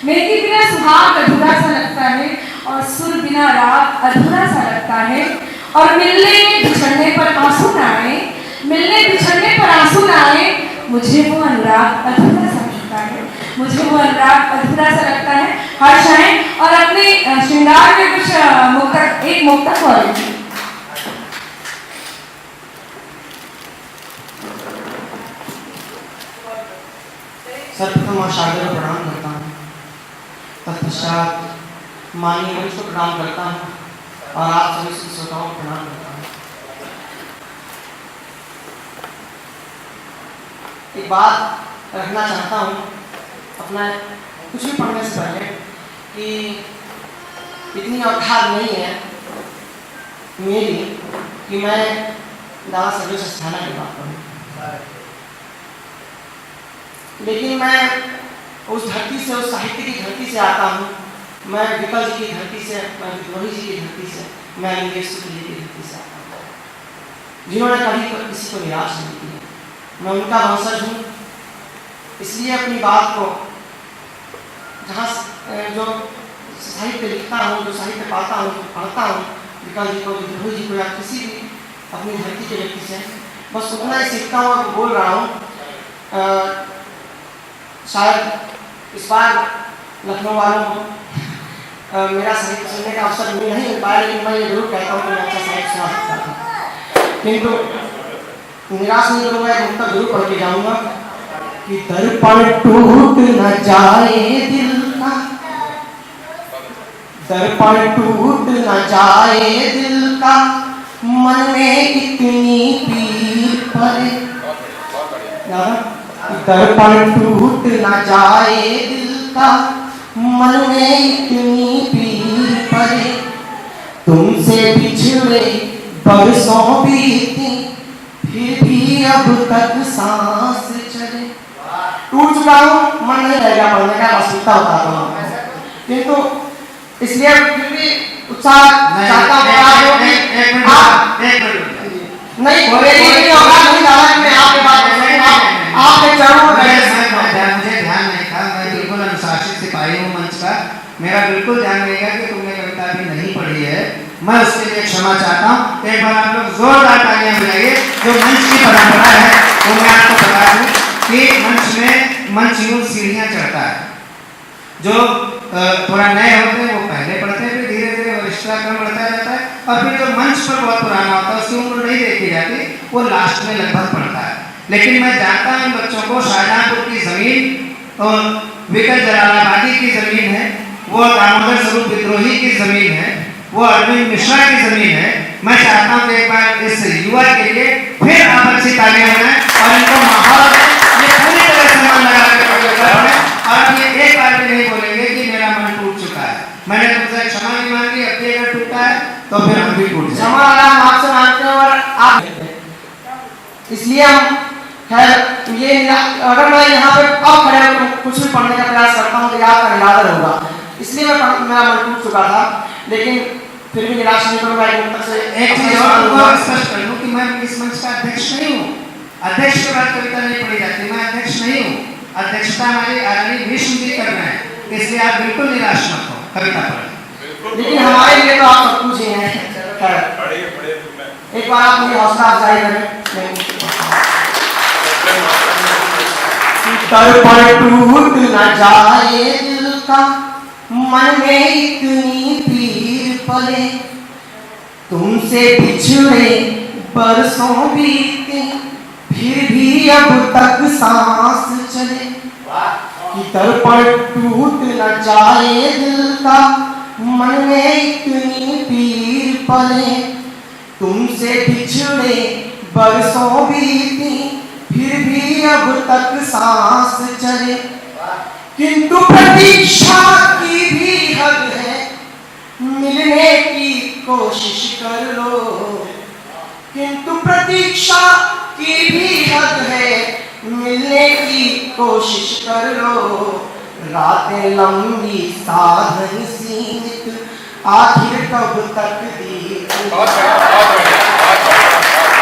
मेहंदी बिना सुहाग अधूरा सा लगता है और सुर बिना राग अधूरा सा लगता है। और मिलने बिछड़ने पर आंसू न आए, मिलने बिछड़ने पर आंसू न आए, मुझे वो अनुराग अधूरा सा लगता है, मुझे वो अनुराग अधूरा सा लगता है। हर्ष आए और अपने श्रृंगार में कुछ एक मुक्तक और सर्वप्रथम आचार्य को प्रणाम करता हूँ, तत्पश्चात माननीय मंच को प्रणाम करता हूँ और आप सभी श्रोताओं को प्रणाम करता हूँ। एक बात रखना चाहता हूँ अपना कुछ भी पढ़ने से पहले कि इतनी औकात नहीं है मेरी कि मैं दादा सर्वेश अस्थाना की बात करूँ, लेकिन मैं उस धरती से, उस साहित्य की धरती से आता हूँ। मैं विकल जी की धरती से, मैं विद्रोही जी की धरती से, मैं लिंगेश जी की धरती से आता हूँ, जिन्होंने कभी किसी को निराश नहीं किया। मैं उनका वंशज हूँ, इसलिए अपनी बात को जहाँ जो साहित्य लिखता हूँ, जो साहित्य पाता हूँ, जो पढ़ता हूँ, विकल जी को, विद्रोही जी को या किसी भी अपनी धरती के व्यक्ति से बस उतना ही सीखता हूँ और बोल रहा हूँ। शायद इस बार लखनऊ वालों को मेरा साहित्य सुनने का अवसर नहीं मिल पाया, लेकिन मैं ये जरूर कहता हूँ कि मैं अच्छा साहित्य सुना सकता था, किंतु निराश नहीं करूँगा, एक मुक्तक जरूर पढ़ के जाऊँगा कि दर्पण टूट न जाए दिल का, दर्पण टूट न जाए दिल का, मन में इतनी पीर पड़े, दर्पण टूट न जाए दिल का, मन में इतनी पीर पड़े, तुमसे बिछड़े बरसों बीते फिर भी अब तक सांस चले। टूट चुका हूँ, मन नहीं रहेगा पढ़ने का, बस इतना बताता हूँ, किंतु इसलिए फिर भी उत्साह चाहता हूँ नहीं बोले नहीं डाला कि मैं आपके बात आपके चरणों में मुझे ध्यान नहीं था, मैं बिल्कुल अनुशासित सिपाही हूँ मंच का, मेरा बिल्कुल ध्यान नहीं गया कि तुमने कविता भी नहीं पढ़ी है, मैं उसके लिए क्षमा चाहता हूँ। एक बार आप लोग जोरदार तालियां बजाइए, जो मंच की परंपरा है वो मैं आपको बता दूं कि मंच यूं सीढ़ियां चढ़ता है, जो थोड़ा नए होते हैं वो पहले पढ़ते हैं, फिर धीरे धीरे वरिष्ठता क्रम बढ़ता जाता है, और फिर जो मंच पर बहुत पुराना होता है उसकी उम्र नहीं देखी जाती, वो लास्ट में लगभग पढ़ता है। लेकिन मैं जानता हूं बच्चों को शाहजहांपुर की जमीन और विकल जलालाबादी की जमीन है, वो दामोदर स्वरूप विद्रोही की जमीन है, वो अरविंद मिश्रा की जमीन है। मैं चाहता हूँ कि एक बार इस युवा के लिए फिर आप अच्छी तालियां बनाएं और इनको माहौल ये पूरी तरह से मन लगा कर और अब ये एक बार भी नहीं बोलेंगे कि मेरा मन टूट चुका है, मैंने तुमसे क्षमा भी मांगी, अब भी अगर टूटा है तो फिर हम भी टूट जाएंगे। क्षमा हम आपसे मांगते हैं और आप, इसलिए हम खैर ये अगर मैं यहाँ पे अब खड़े होकर कुछ भी पढ़ने का प्रयास करता हूँ तो याद का निरादर होगा, इसलिए मेरा मन टूट चुका था, लेकिन फिर भी निराश नहीं करूँगा। एक चीज और स्पष्ट कर दूं कि मैं इस मंच का अध्यक्ष नहीं हूँ, अध्यक्ष के बाद कविता नहीं पढ़ी जाती, मैं अध्यक्ष नहीं हूँ, अध्यक्षता हमारी आदरणीय भीष्म जी कर रहे हैं, इसलिए आप बिल्कुल निराश मत हो, कविता पढ़ें। लेकिन हमारे लिए तो आप सब कुछ ही हैं, एक बार आप मुझे हौसला अफजाई करें। दर्पण टूट न जाए दिल का, मन में इतनी पीर पले, तुमसे बिछड़े बरसों बीते फिर भी अब तक सांस चले, कि दर्पण टूट न जाए दिल का, मन में इतनी पीर पले, तुमसे बिछड़े बरसों बीते फिर भी अब तक सांस चले, किंतु प्रतीक्षा की भी हद है, मिलने की कोशिश कर लो, किंतु प्रतीक्षा की भी हद है, मिलने की कोशिश कर लो, रातें लंबी साधन सीमित, आखिर कब तक दी